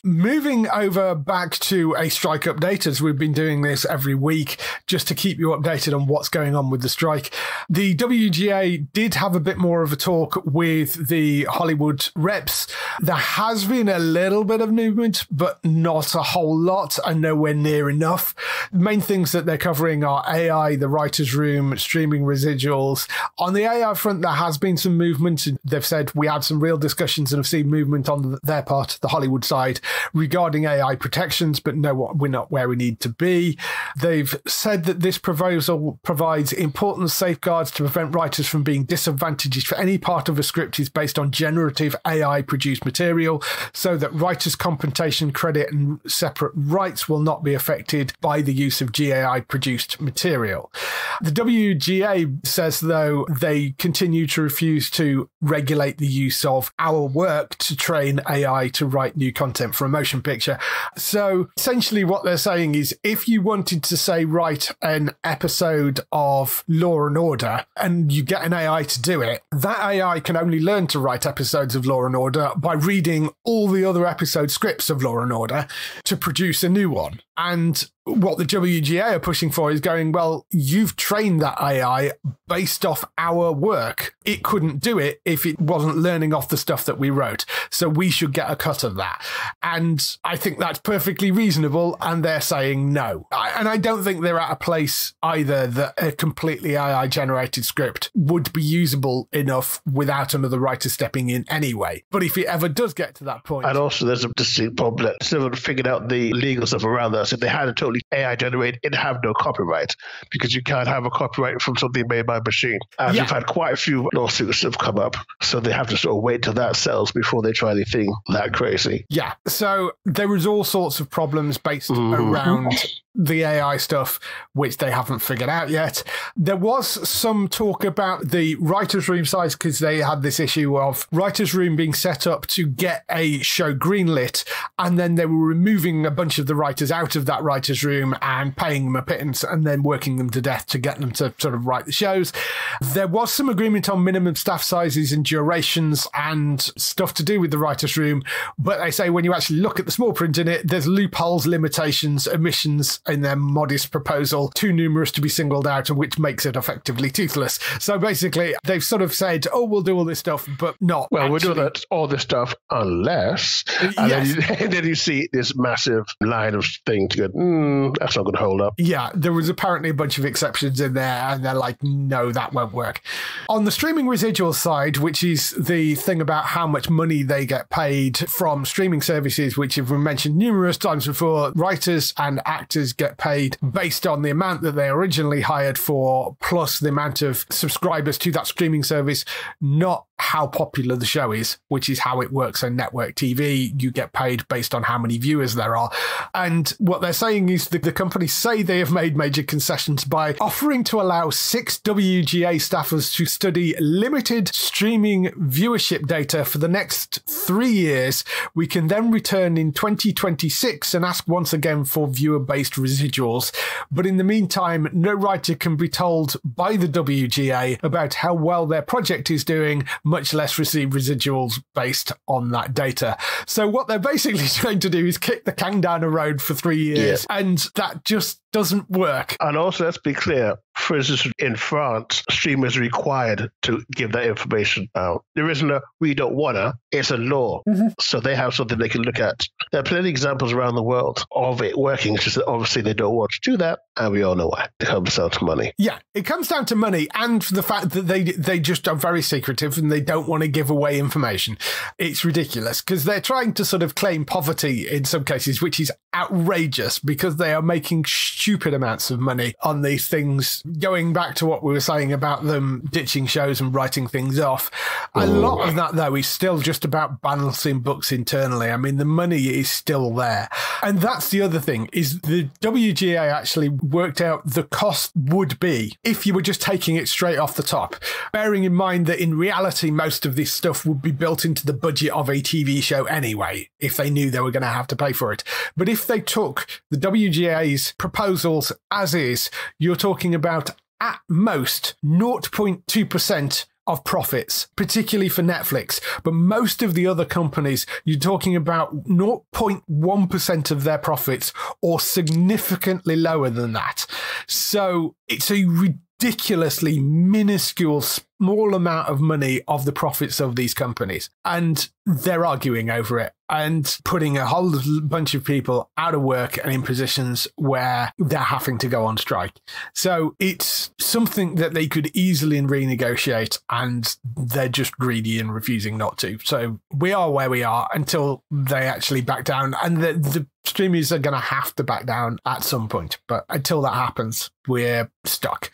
Moving over back to a strike update, as we've been doing this every week, just to keep you updated on what's going on with the strike. The WGA did have a bit more of a talk with the Hollywood reps. There has been a little bit of movement, but not a whole lot, and nowhere near enough. The main things that they're covering are AI, the writer's room, streaming residuals. On the AI front, there has been some movement. They've said we had some real discussions and have seen movement on their part, the Hollywood side, regarding AI protections, but no, we're not where we need to be. They've said that this proposal provides important safeguards to prevent writers from being disadvantaged if any part of a script is based on generative AI-produced material, so that writers' compensation, credit, and separate rights will not be affected by the use of GAI-produced material. The WGA says, though, they continue to refuse to regulate the use of our work to train AI to write new content for a motion picture. So essentially what they're saying is, if you wanted to, say, write an episode of Law and Order and you get an AI to do it, that AI can only learn to write episodes of Law and Order by reading all the other episode scripts of Law and Order to produce a new one. And what the WGA are pushing for is going, well, you've trained that AI based off our work. It couldn't do it if it wasn't learning off the stuff that we wrote. So we should get a cut of that. And I think that's perfectly reasonable. And they're saying no. And I don't think they're at a place either that a completely AI generated script would be usable enough without another writer stepping in anyway. But if it ever does get to that point. And also there's a distinct problem that someone figured out the legal stuff around that. So if they had a totally AI generated, it'd have no copyright, because you can't have a copyright from something made by a machine. And we've had quite a few lawsuits that have come up. So they have to sort of wait till that sells before they try anything that crazy. Yeah. So there is all sorts of problems based around the AI stuff, which they haven't figured out yet. There was some talk about the writer's room size, because they had this issue of writer's room being set up to get a show greenlit, and then they were removing a bunch of the writers out of that writer's room and paying them a pittance and then working them to death to get them to sort of write the shows. There was some agreement on minimum staff sizes and durations and stuff to do with the writer's room, but they say when you actually look at the small print in it, there's loopholes, limitations, omissions in their modest proposal, too numerous to be singled out, and which makes it effectively toothless. So basically, they've sort of said, oh, we'll do all this stuff, but not well, actually. we're doing all this stuff unless, and then you see this massive line of thing to go, that's not going to hold up. Yeah, there was apparently a bunch of exceptions in there, and they're like, no, that won't work. On the streaming residual side, which is the thing about how much money they get paid from streaming services, which have been mentioned numerous times before, writers and actors get paid based on the amount that they originally hired for, plus the amount of subscribers to that streaming service, not how popular the show is, which is how it works on network TV. You get paid based on how many viewers there are. And what they're saying is that the companies say they have made major concessions by offering to allow 6 WGA staffers to study limited streaming viewership data for the next 3 years. We can then return in 2026 and ask once again for viewer-based residuals. But in the meantime, no writer can be told by the WGA about how well their project is doing, much less receive residuals based on that data. So what they're basically trying to do is kick the can down the road for 3 years, and that just doesn't work. And also, let's be clear, for instance, in France, streamers are required to give that information out. There isn't a we don't wanna, it's a law. So they have something they can look at. There are plenty of examples around the world of it working. It's just that obviously they don't want to do that, and we all know why. It comes down to money. Yeah, it comes down to money and the fact that they just are very secretive and they don't want to give away information. It's ridiculous because they're trying to sort of claim poverty in some cases, which is outrageous because they are making stupid amounts of money on these things. Going back to what we were saying about them ditching shows and writing things off, a lot of that, though, is still just about balancing books internally. I mean, the money is still there. And that's the other thing, is the WGA actually worked out the cost would be if you were just taking it straight off the top, bearing in mind that in reality, most of this stuff would be built into the budget of a TV show anyway, if they knew they were going to have to pay for it. But if they took the WGA's proposals as is, you're talking about at most 0.2% of profits, particularly for Netflix. But most of the other companies, you're talking about 0.1% of their profits or significantly lower than that. So it's a ridiculously minuscule, small amount of money of the profits of these companies. And they're arguing over it and putting a whole bunch of people out of work and in positions where they're having to go on strike. So it's something that they could easily renegotiate, and they're just greedy and refusing not to. So we are where we are until they actually back down, and the streamers are going to have to back down at some point. But until that happens, we're stuck.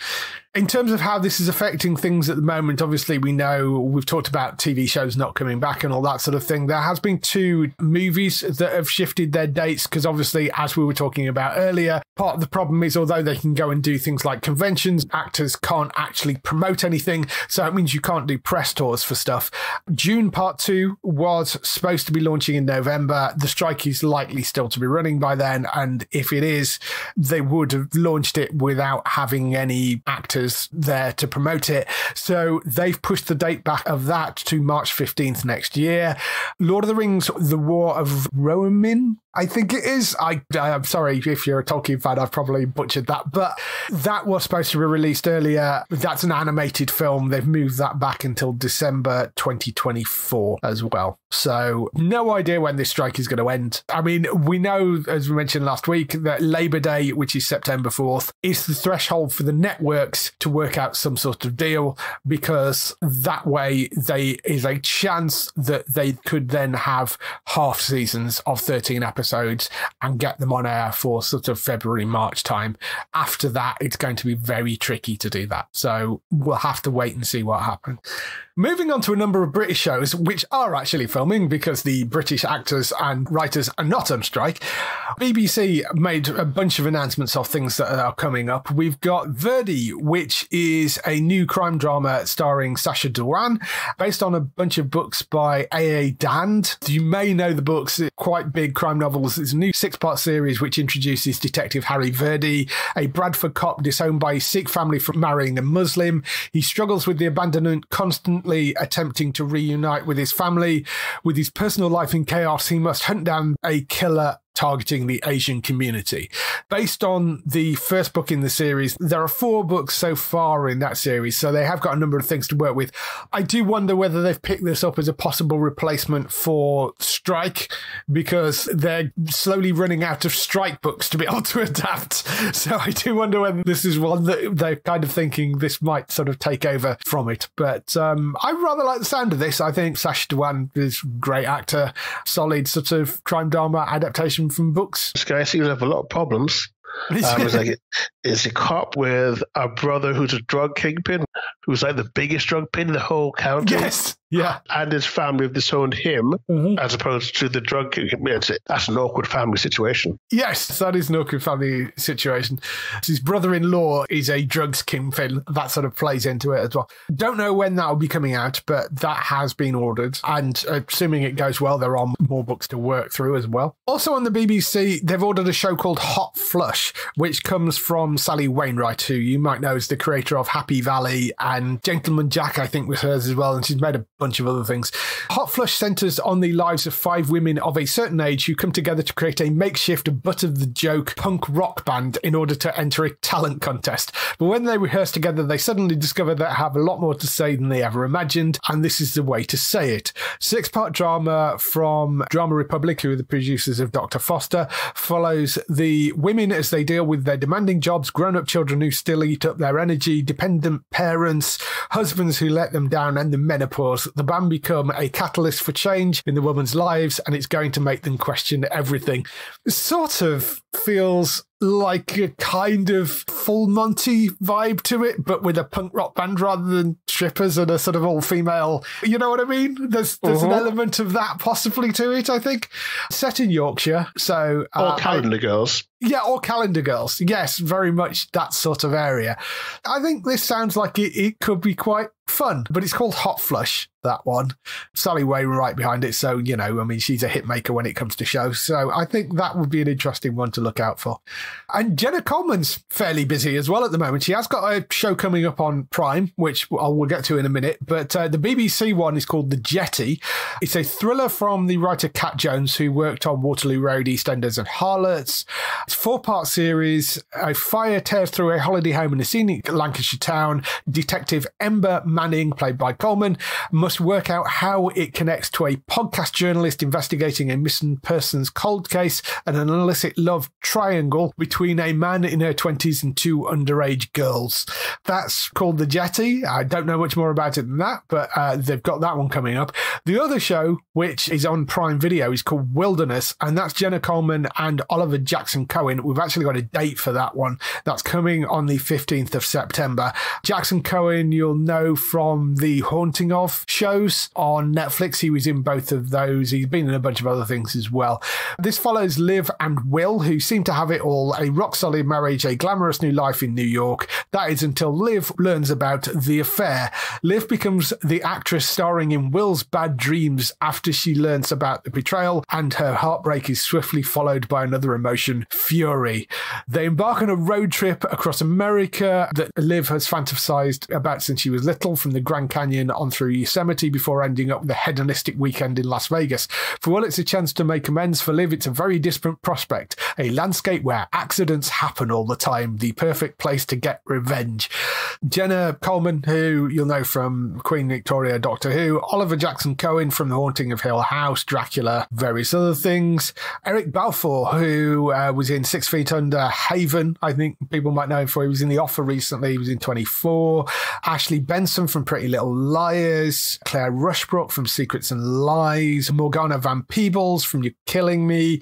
In terms of how this is affecting things at the moment, obviously we know we've talked about TV shows not coming back and all that sort of thing. There has been 2 movies that have shifted their dates because obviously, as we were talking about earlier, part of the problem is although they can go and do things like conventions, actors can't actually promote anything. So it means you can't do press tours for stuff. Dune Part 2 was supposed to be launching in November. The strike is likely still to be running by then. And if it is, they would have launched it without having any actors there to promote it. So they've pushed the date back of that to March 15th next year. Lord of the Rings, The War of Rohirrim, I think it is. I'm sorry if you're a Tolkien fan, I've probably butchered that, but that was supposed to be released earlier. That's an animated film. They've moved that back until December 2024 as well. So no idea when this strike is going to end. I mean, we know, as we mentioned last week, that Labor Day, which is September 4th, is the threshold for the networks to work out some sort of deal, because that way there is a chance that they could then have half seasons of 13 episodes and get them on air for sort of February, March time. After that, it's going to be very tricky to do that. So we'll have to wait and see what happens. Moving on to a number of British shows, which are actually filming because the British actors and writers are not on strike. BBC made a bunch of announcements of things that are coming up. We've got Verdi, which is a new crime drama starring Sacha Dhawan, based on a bunch of books by A.A. Dand. You may know the books, quite big crime novels. It's a new 6-part series which introduces Detective Harry Verdi, a Bradford cop disowned by his Sikh family for marrying a Muslim. He struggles with the abandonment, constantly attempting to reunite with his family. With his personal life in chaos, he must hunt down a killer targeting the Asian community. Based on the first book in the series, there are 4 books so far in that series, so they have got a number of things to work with. I do wonder whether they've picked this up as a possible replacement for Strike, because they're slowly running out of Strike books to be able to adapt. So I do wonder whether this is one that they're kind of thinking this might sort of take over from it. But I rather like the sound of this. I think Sacha Dhawan is a great actor, solid sort of crime drama adaptation from books. This guy seems to have a lot of problems. It's a cop with a brother who's a drug kingpin, who's like the biggest drug pin in the whole county. Yes. Yeah. And his family have disowned him as opposed to the drug community. That's an awkward family situation. Yes, that is an awkward family situation. His brother-in-law is a drugs kingpin. That sort of plays into it as well. Don't know when that will be coming out, but that has been ordered. And assuming it goes well, there are more books to work through as well. Also on the BBC, they've ordered a show called Hot Flush, which comes from Sally Wainwright, who you might know as the creator of Happy Valley, and Gentleman Jack, I think, was hers as well. And she's made a bunch of other things. Hot Flush centres on the lives of 5 women of a certain age who come together to create a makeshift butt of the joke punk rock band in order to enter a talent contest. But when they rehearse together, they suddenly discover they have a lot more to say than they ever imagined, and this is the way to say it. 6-part drama from Drama Republic, who are the producers of Dr. Foster, follows the women as they deal with their demanding jobs, grown-up children who still eat up their energy, dependent parents, husbands who let them down, and the menopause. The band become a catalyst for change in the women's lives, and it's going to make them question everything. It sort of feels like a kind of Full Monty vibe to it, but with a punk rock band rather than strippers and a sort of all-female, you know what I mean? There's an element of that possibly to it, I think. Set in Yorkshire, so... or Calendar Girls. Yeah, or Calendar Girls. Yes, very much that sort of area. I think this sounds like it could be quite fun, but it's called Hot Flush, that one. Sally Wainwright behind it, so, you know, I mean, she's a hit maker when it comes to shows, so I think that would be an interesting one to look out for. And Jenna Coleman's fairly busy as well at the moment. She has got a show coming up on Prime, which we'll get to in a minute, but the BBC one is called The Jetty. It's a thriller from the writer Cat Jones, who worked on Waterloo Road, EastEnders and Harlots. It's a 4-part series. A fire tears through a holiday home in a scenic Lancashire town. Detective Ember Manning, played by Coleman, must work out how it connects to a podcast journalist investigating a missing persons cold case and an illicit love triangle between a man in her 20s and 2 underage girls. That's called The Jetty. I don't know much more about it than that, but they've got that one coming up. The other show, which is on Prime Video, is called Wilderness, and that's Jenna Coleman and Oliver Jackson Cohen. We've actually got a date for that one. That's coming on the 15th of September. Jackson Cohen, you'll know from the Haunting of shows on Netflix. He was in both of those. He's been in a bunch of other things as well. This follows Liv and Will, who seem to have it all: a rock-solid marriage, a glamorous new life in New York. That is until Liv learns about the affair. Liv becomes the actress starring in Will's bad dreams after she learns about the betrayal, and her heartbreak is swiftly followed by another emotion, fury. They embark on a road trip across America that Liv has fantasized about since she was little, from the Grand Canyon on through Yosemite, before ending up with a hedonistic weekend in Las Vegas. For Will, it's a chance to make amends. For Liv, it's a very disparate prospect, a landscape where accidents happen all the time, the perfect place to get revenge. Jenna Coleman, who you'll know from Queen Victoria, Doctor Who, Oliver Jackson Cohen from The Haunting of Hill House, Dracula, various other things. Eric Balfour, who was in 6 Feet Under, Haven, I think people might know him for. He was in The Offer recently. He was in 24. Ashley Benson from Pretty Little Liars. Claire Rushbrook from Secrets and Lies. Morgana Van Peebles from You're Killing Me.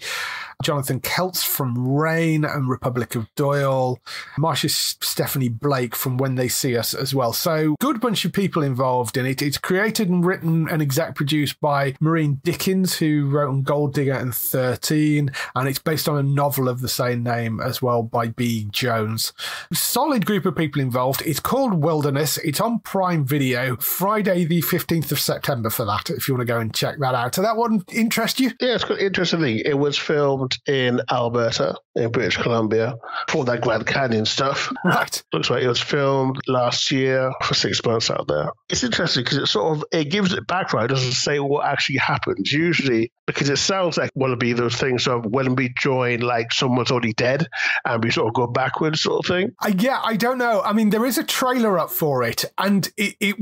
Jonathan Keltz from Rain and Republic of Doyle. Marcia Stephanie Blake from When They See Us as well. So good bunch of people involved in it. It's created and written and exec produced by Maureen Dickens, who wrote on Gold Digger and 13, and it's based on a novel of the same name as well by B. Jones. Solid group of people involved. It's called Wilderness. It's on Prime Video, Friday the 15th of September for that, if you want to go and check that out. So that one interest you? Yeah, it's quite interesting. It was filmed in Alberta, in British Columbia, for that Grand Canyon stuff. Right. Looks like it was filmed last year for 6 months out there. It's interesting because it gives it background. It doesn't say what actually happens. Usually, because it sounds like one of those things of when we join, like someone's already dead and we sort of go backwards sort of thing. Yeah, I don't know. I mean, there is a trailer up for it, and it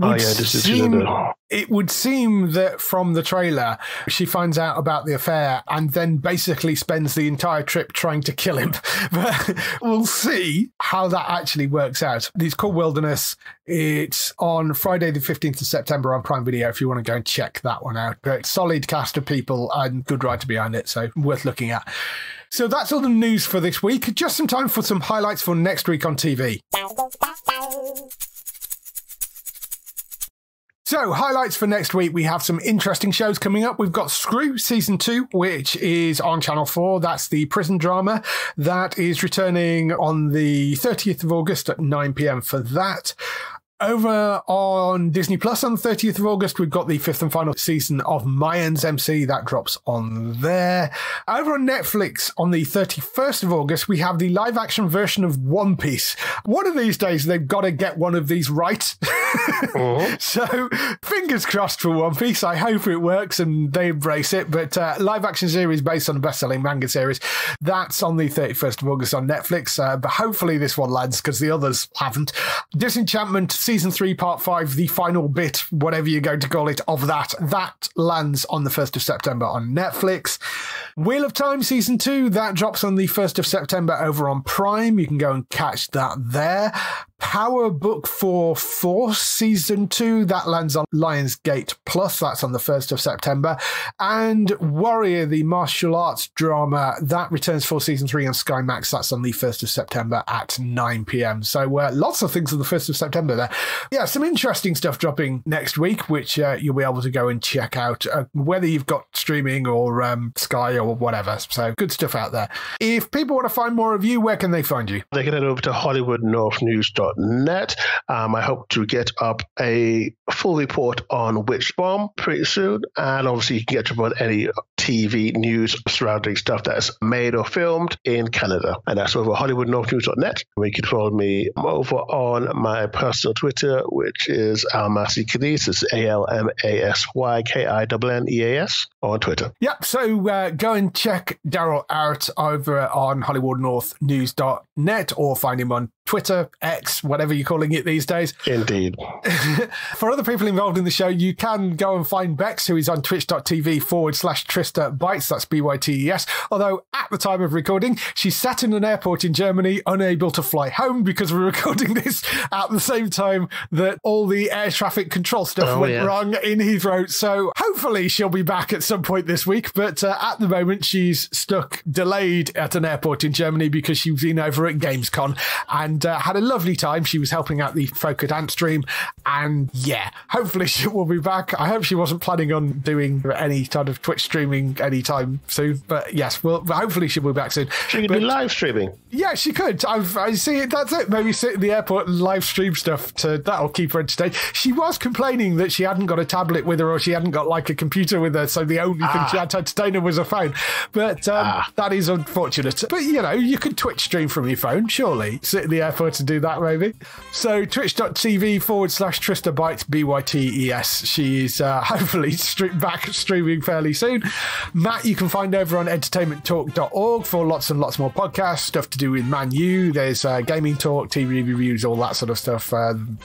would seem that from the trailer, she finds out about the affair and then basically spends the entire trip trying to kill him. But we'll see how that actually works out. It's called Wilderness. It's on Friday the 15th of September on Prime Video if you want to go and check that one out. But solid cast of people and good writer behind it, so worth looking at. So that's all the news for this week. Just some time for some highlights for next week on TV. So, highlights for next week. We have some interesting shows coming up. We've got Screw Season 2, which is on Channel 4. That's the prison drama. That is returning on the 30th of August at 9 p.m. for that. Over on Disney Plus on the 30th of August, we've got the 5th and final season of Mayans MC. That drops on there. Over on Netflix on the 31st of August, we have the live action version of One Piece. One of these days, they've got to get one of these right. So, fingers crossed for One Piece. I hope it works and they embrace it. But live action series based on a best-selling manga series. That's on the 31st of August on Netflix. But hopefully this one lands because the others haven't. Disenchantment Season 3, Part 5, the final bit, whatever you're going to call it, of that lands on the 1st of September on Netflix. Wheel of Time Season 2, that drops on the 1st of September over on Prime. You can go and catch that there. Power Book 4 Force Season 2, that lands on Lionsgate Plus. That's on the 1st of September. And Warrior, the martial arts drama, that returns for Season 3 on Sky Max. That's on the 1st of September at 9 p.m. So lots of things on the 1st of September there. Yeah, some interesting stuff dropping next week, which you'll be able to go and check out, whether you've got streaming or Sky or whatever. So good stuff out there. If people want to find more of you, where can they find you? They can head over to HollywoodNorthNews.net. I hope to get up a full report on Witchbomb pretty soon. And obviously you can get about any TV news surrounding stuff that's made or filmed in Canada. And that's over HollywoodNorthNews.net. You can follow me over on my personal Twitter, which is AlMasyKineas. It's AlMasyKineas on Twitter. Yep, so go and check Darryl out over on HollywoodNorthNews.net or find him on Twitter, X, whatever you're calling it these days. Indeed. For other people involved in the show, you can go and find Bex, who is on twitch.tv/Trista Bytes. That's BYTES. Although at the time of recording, she's sat in an airport in Germany, unable to fly home because we're recording this at the same time that all the air traffic control stuff went wrong in Heathrow. So hopefully she'll be back at some point this week. But at the moment, she's stuck, delayed at an airport in Germany because she's been over at Gamescom and had a lovely time. She was helping out the folk at Ant Stream. And yeah, hopefully she will be back. I hope she wasn't planning on doing any kind of Twitch streaming anytime soon. But yes, well, hopefully she'll be back soon. She could be live streaming. Yeah, she could. I see it. That's it. Maybe sit in the airport and live stream stuff. That'll keep her entertained. She was complaining that she hadn't got a tablet with her or she hadn't got like a computer with her. So the only thing she had to entertain her was a phone. But that is unfortunate. But you know, you could Twitch stream from your phone, surely. Sit in the airport to do that, maybe. So twitch.tv/Trista Bytes, BYTES. She is hopefully back streaming fairly soon. Matt, you can find over on entertainmenttalk.org for lots and lots more podcasts, stuff to do with Man U. There's gaming talk, TV reviews, all that sort of stuff.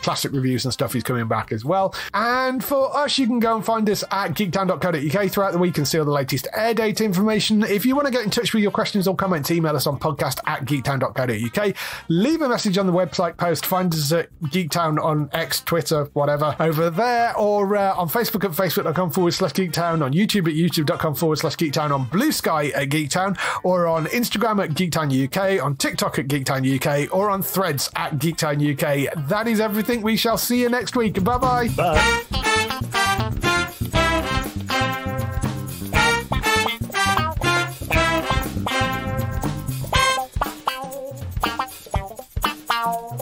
Classic reviews and stuff is coming back as well. And for us, you can go and find us at geektown.co.uk throughout the week and see all the latest air date information. If you want to get in touch with your questions or comments, email us on podcast@geektown.co.uk. Leave a message on the website post. Find us at Geektown on X, Twitter, whatever, over there, or on Facebook at facebook.com/Geektown, on YouTube at youtube.com/Geektown, on Blue Sky at Geektown, or on Instagram at Geektown UK, on TikTok at Geektown UK, or on Threads at Geektown UK. That is everything. We shall see you next week. Bye-bye. Bye. Wow.